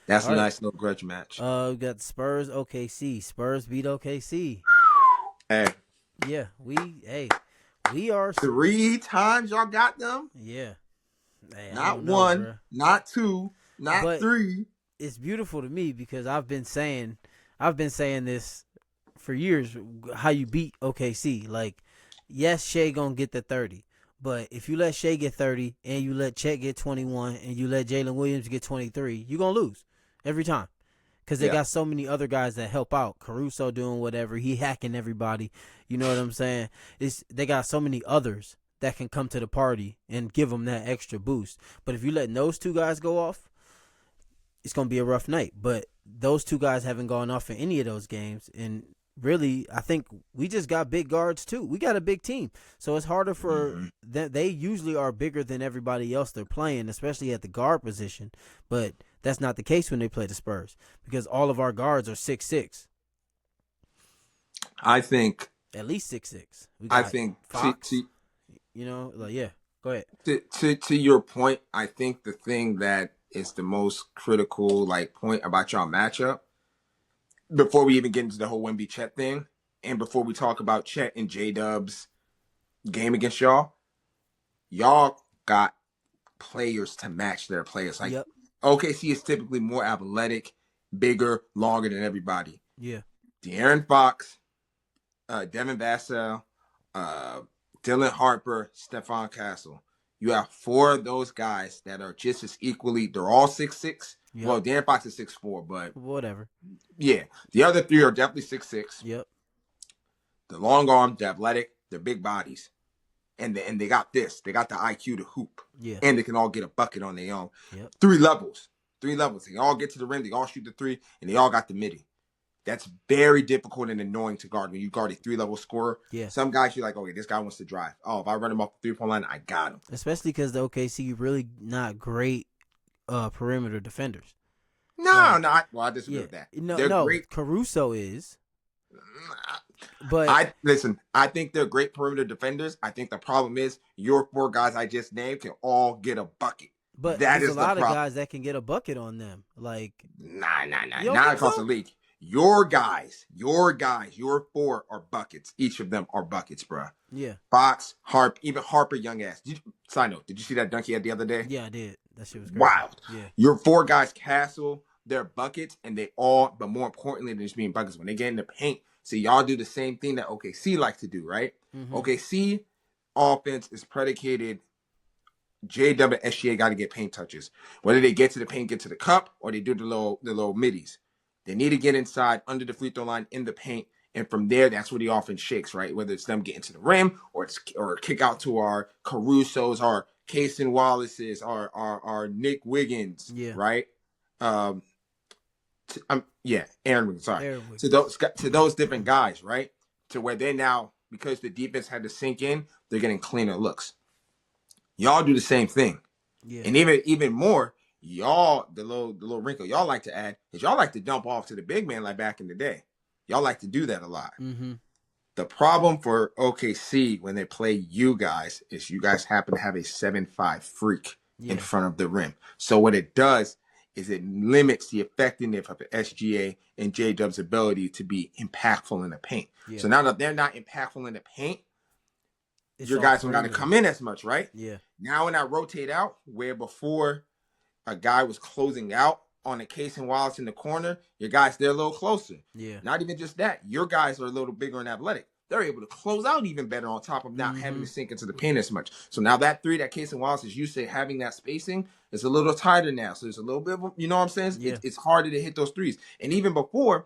That's All a right. nice little grudge match. We got Spurs OKC. Spurs beat OKC. Hey, Yeah, we are. 3 times y'all got them. Yeah. Hey, I Not don't know, one, bro. not two, not But three. it's beautiful to me because I've been saying this for years. How you beat OKC? Like, yes, Shea gonna get the 30, but if you let Shea get 30 and you let Chet get 21 and you let Jalen Williams get 23, you gonna lose every time. Because they Yeah, got so many other guys that help out. Caruso doing whatever. He hacking everybody. You know what I'm saying? They got so many others that can come to the party and give them that extra boost. But if you let those two guys go off, it's going to be a rough night. But those two guys haven't gone off in any of those games. And really, I think we just got big guards too. We got a big team. So it's harder for hmm that. They usually are bigger than everybody else they're playing, especially at the guard position. But that's not the case when they play the Spurs because all of our guards are 6'6", I think. at least 6'6". We I got think Fox, like, yeah, go ahead. to your point, I think the thing that is the most critical like point about y'all matchup before we even get into the whole Wemby Chet thing, and before we talk about Chet and J Dub's game against y'all got players to match their players. Like Yep. OKC is typically more athletic, bigger, longer than everybody. Yeah. De'Aaron Fox, Devin Vassell, uh, Dylan Harper, Stephon Castle. You have 4 of those guys that are just as equally. They're all 6'6". Yep. Well, De'Aaron Fox is 6'4", but Whatever. yeah, the other 3 are definitely 6'6". Yep. The long arm, the athletic, the big bodies, and they got this. They got the IQ to hoop, Yeah. and they can all get a bucket on their own. Yep. 3 levels, 3 levels. They all get to the rim. They all shoot the three, and they all got the midi. That's very difficult and annoying to guard when you guard a 3 level scorer. Yeah. Some guys you're like, okay, this guy wants to drive. Oh, if I run him off the 3 point line, I got him. Especially because the OKC really not great perimeter defenders. No, Like, no. Well, I disagree yeah. with that. No, They're no. great. Caruso is, but I listen. I think they're great perimeter defenders. I think the problem is your 4 guys I just named can all get a bucket. but That there's a is the lot of problem. guys that can get a bucket on them. Like, Nah, nah, nah. you don't Not think across the so? league. Your 4 are buckets. Each of them are buckets, bro. Yeah. Fox, Harp, even Harper, young ass. Side note, did you see that dunk he had the other day? Yeah, I did. That shit was crazy. Wild. Yeah. Your 4 guys, Castle, they're buckets, and they all, but more importantly than just being buckets, when they get in the paint, so y'all do the same thing that OKC like to do, right? Mm-hmm. OKC offense is predicated. JW and SGA got to get paint touches. Whether they get to the paint, get to the cup, or they do the little middies. They need to get inside under the free throw line in the paint, and from there, that's where the offense shakes, right? Whether it's them getting to the rim or kick out to our Caruso's, our Casey Wallace's, our Nick Wiggins, Yeah. right? Um, yeah, Aaron Wiggins. Sorry, Aaron to Wiggins. those different guys, right? To where they now, because the defense had to sink in, they're getting cleaner looks. Y'all do the same thing. Yeah. And even more, y'all, the little wrinkle y'all like to add is y'all like to dump off to the big man like back in the day. Y'all like to do that a lot. Mm-hmm. The problem for OKC when they play you guys is you guys happen to have a 7'5" freak in Yeah. front of the rim. So what it does is it limits the effectiveness of the SGA and J Dub's ability to be impactful in the paint. Yeah. So now that they're not impactful in the paint, It's your all guys don't got to perimeter. come in as much, right? Yeah. Now when I rotate out, where before a guy was closing out on a Case and Wallace in the corner, your guys, they're a little closer. Yeah. Not even just that. Your guys are a little bigger and athletic. They're able to close out even better on top of not having Mm-hmm. to sink into the paint as much. So now that 3 that Case and Wallace is used to having that spacing is a little tighter now. So there's a little bit of, you know what I'm saying? Yeah. It's harder to hit those threes. And even before,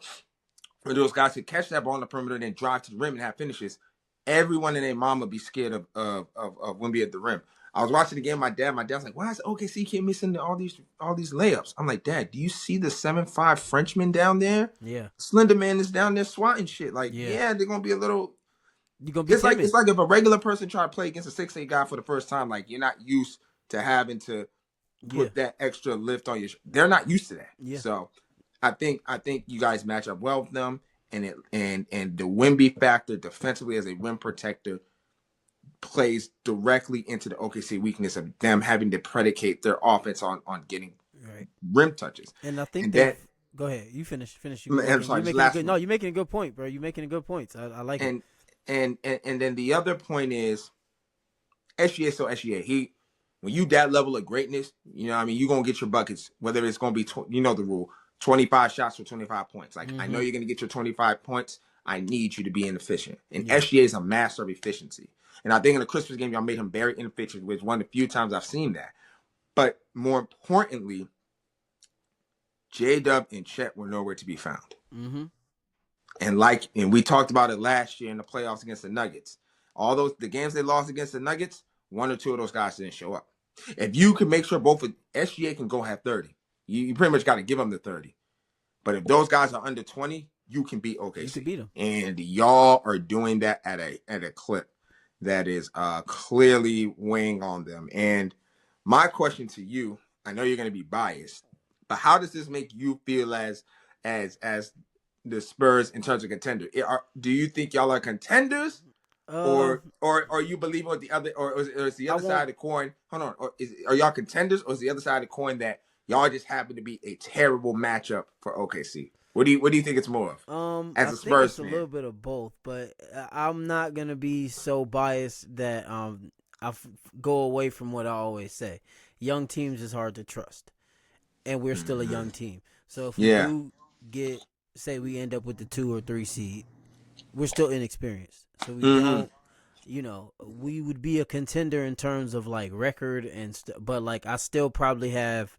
where those guys could catch that ball on the perimeter and then drive to the rim and have finishes, everyone and their mama be scared of Wemby at the rim. I was watching the game with my dad. My dad's like, why is OKC keep missing all these layups? I'm like, Dad, do you see the 7'5" Frenchman down there? Yeah. Slender Man is down there swatting shit. Like, Yeah. yeah, they're gonna be a little. You're gonna be It's timid. like if a regular person try to play against a 6'8" guy for the first time, like you're not used to having to Yeah. put that extra lift on your. They're not used to that. Yeah. So I think you guys match up well with them, and the Wemby factor defensively as a rim protector plays directly into the OKC weakness of them having to predicate their offense on getting Right. rim touches. And I think And they've. then, Go ahead. You finish. Finish. I'm You're sorry, just making a last good. one. No, you're making a good point, bro. You're making a good point. I like it. And and then the other point is SGA so SGA. When you that level of greatness, you know what I mean, you're gonna get your buckets, whether it's gonna be you know the rule, 25 shots for 25 points. Like I know Mm-hmm. you're gonna get your 25 points. I need you to be inefficient. And Yeah. SGA is a master of efficiency. And I think in the Christmas game, y'all made him very inefficient, which is one of the few times I've seen that. But more importantly, J Dub and Chet were nowhere to be found. Mm-hmm. And we talked about it last year in the playoffs against the Nuggets. All the games they lost against the Nuggets, one or two of those guys didn't show up. If you can make sure both of SGA can go have 30, you pretty much got to give them the 30. But if those guys are under 20, you can beat You could OKC. beat them. And y'all are doing that at a clip that is clearly weighing on them. And my question to you, I know you're going to be biased, but how does this make you feel as the Spurs in terms of contender? Do you think y'all are contenders, Uh, or you believe what the other, or is the I other side won't. of the coin? Hold on, are y'all contenders, or is the other side of the coin that y'all just happen to be a terrible matchup for OKC? What do you think it's more of as I a think Spurs it's a fan? little bit of both, but I'm not gonna be so biased that go away from what I always say. Young teams is hard to trust, and we're still a Mm-hmm. young team. So if we Yeah. do get, say, we end up with the 2 or 3 seed, we're still inexperienced. So we Mm-hmm. don't, we would be a contender in terms of like record but like I still probably have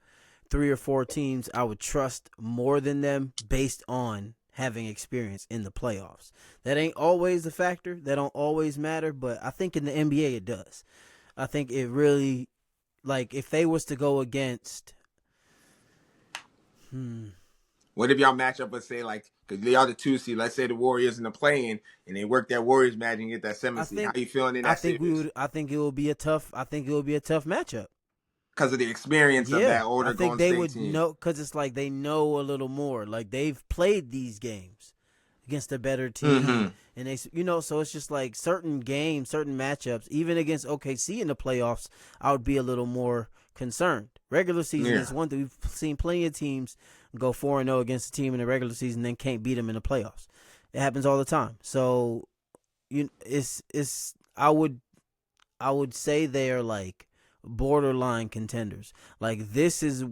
3 or 4 teams I would trust more than them based on having experience in the playoffs. That ain't always a factor. That don't always matter, but I think in the NBA it does. I think it really, like, if they was to go against, What if y'all match up with, say, like, because y'all the 2 seed, let's say the Warriors in the play-in, and they work that Warriors magic and get that 7 seed. How you feeling in I that think we series? would. I think it will be a tough. I think it will be a tough matchup. Because of the experience of Yeah, that I older think Golden they State would team. know because it's like they know a little more. Like they've played these games against a better team, Mm-hmm. and so it's just like certain games, certain matchups, even against OKC in the playoffs, I would be a little more concerned. Regular season Yeah. is one thing. We've seen plenty of teams go 4-0 against a team in the regular season, then can't beat them in the playoffs. It happens all the time. So it's I would say they are like borderline contenders. Like this is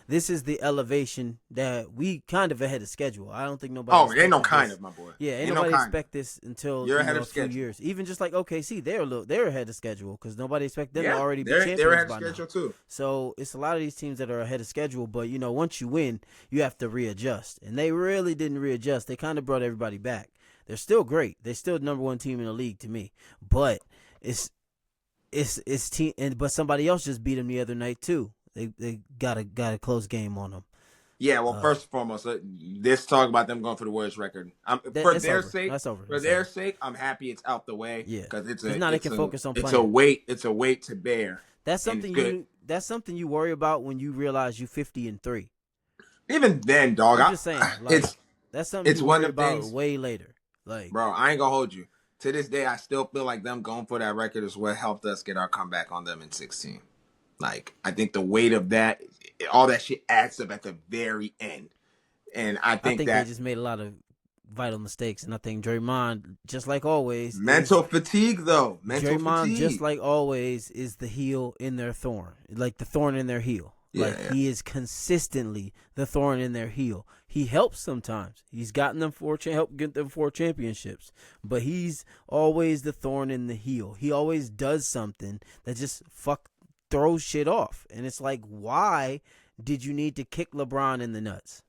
the elevation that we kind of ahead of schedule. I don't think nobody Oh, it ain't no expected kind this. of, my boy. Yeah, ain't Ain't no nobody kind of. expect this until You're ahead a of few schedule. years. Even just like OKC, they're ahead of schedule because nobody expect them to Yeah, already be they're champions ahead of by now. schedule, too. So it's a lot of these teams that are ahead of schedule. But once you win, you have to readjust, and they really didn't readjust. They kind of brought everybody back. They're still great. They're still the number one team in the league to me. But it's team, but somebody else just beat them the other night too. They got a close game on them. Yeah, well, first and foremost, let's talk about them going for the Warriors record. That, For it's their over. sake, That's over. for It's their over. sake, I'm happy it's out the way Yeah, because because now they can focus on it's a playing. weight to bear, That's and it's something good. you worry about when you realize you 50-3. Even then, dog, I'm just saying, like it's that's something it's you one worry of the about things, way later. Like bro. I ain't gonna hold you. To this day, I still feel like them going for that record is what helped us get our comeback on them in 16. Like, I think the weight of that, all that shit adds up at the very end. And I I think think they that just made a lot of vital mistakes, and I think Draymond, just like always, mental fatigue, though. Mental Draymond, just fatigue. like always, is the heel in their thorn, like the thorn in their heel. Yeah, Like yeah. he is consistently the thorn in their heel. He helps sometimes. He's gotten them help get them 4 championships, but he's always the thorn in the heel. He always does something that just throws shit off, and it's like, why did you need to kick LeBron in the nuts?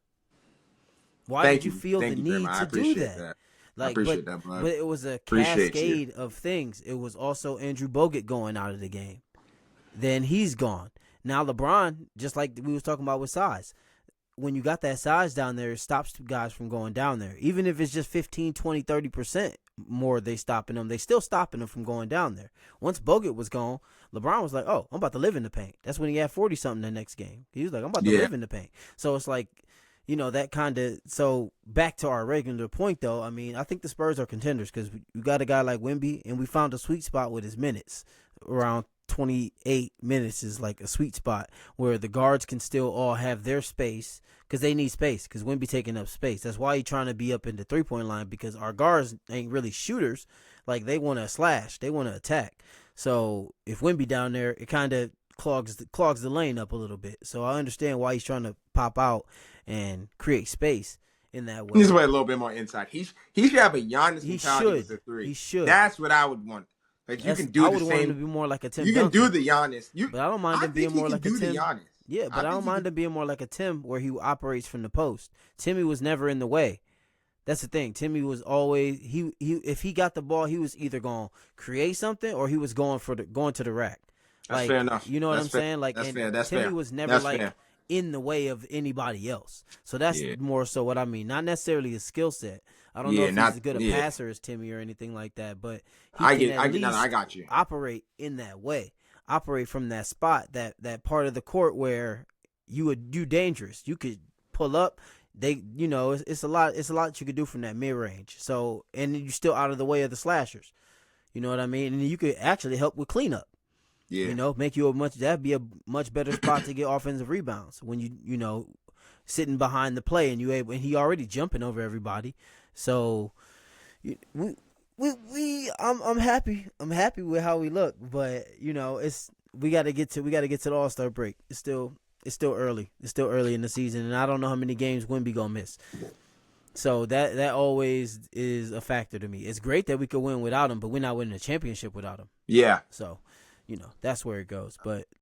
Why did Thank you you. feel the Thank you very need much. I to do appreciate that? that. I Like, appreciate that, bud. but it was a Appreciate you. cascade of things. It was also Andrew Bogut going out of the game. Then he's gone. Now LeBron, just like we was talking about with size, when you got that size down there, it stops guys from going down there. Even if it's just 15, 20, 30% more they stopping them, they still stopping them from going down there. Once Bogut was gone, LeBron was like, oh, I'm about to live in the paint. That's when he had 40-something the next game. He was like, I'm about to Yeah. live in the paint. So it's like, that kind of, so back to our regular point, though, I mean, I think the Spurs are contenders because we got a guy like Wemby, and we found a sweet spot with his minutes around 28 minutes is like a sweet spot where the guards can still all have their space because they need space because Wemby taking up space. That's why he's trying to be up in the 3-point line because our guards ain't really shooters. Like they want to slash, they want to attack. So if Wemby down there, it kind of clogs the lane up a little bit. So I understand why he's trying to pop out and create space in that way. He's a little bit more inside. He should have a Giannis mentality with the three. He should. That's what I would want. Like you can do I the would same. want him to be more like a Tim. You can do the Giannis. But I don't mind him being more like a Tim. Giannis. Yeah, but I don't mind him being more like a Tim where he operates from the post. Timmy was never in the way. That's the thing. Timmy was always he if he got the ball, he was either going to create something or he was going to the rack. That's like, fair enough. You know what I'm saying? Like that's fair. Timmy was never in the way of anybody else. So that's more so what I mean. Not necessarily a skill set. I don't know if he's as good a passer as Timmy or anything like that, but he I got you. Operate in that way. Operate from that spot, that part of the court where you dangerous. You could pull up. It's a lot you could do from that mid range. So and you're still out of the way of the slashers. You know what I mean? And you could actually help with cleanup. Yeah. Make you that'd be a much better spot to get offensive rebounds when you sitting behind the play and and he already jumping over everybody. So I'm happy. I'm happy with how we look, but we got to get to the All-Star break. It's still early. It's still early in the season, and I don't know how many games Wemby gonna miss. So that always is a factor to me. It's great that we could win without him, but we're not winning a championship without him. Yeah. So, that's where it goes. But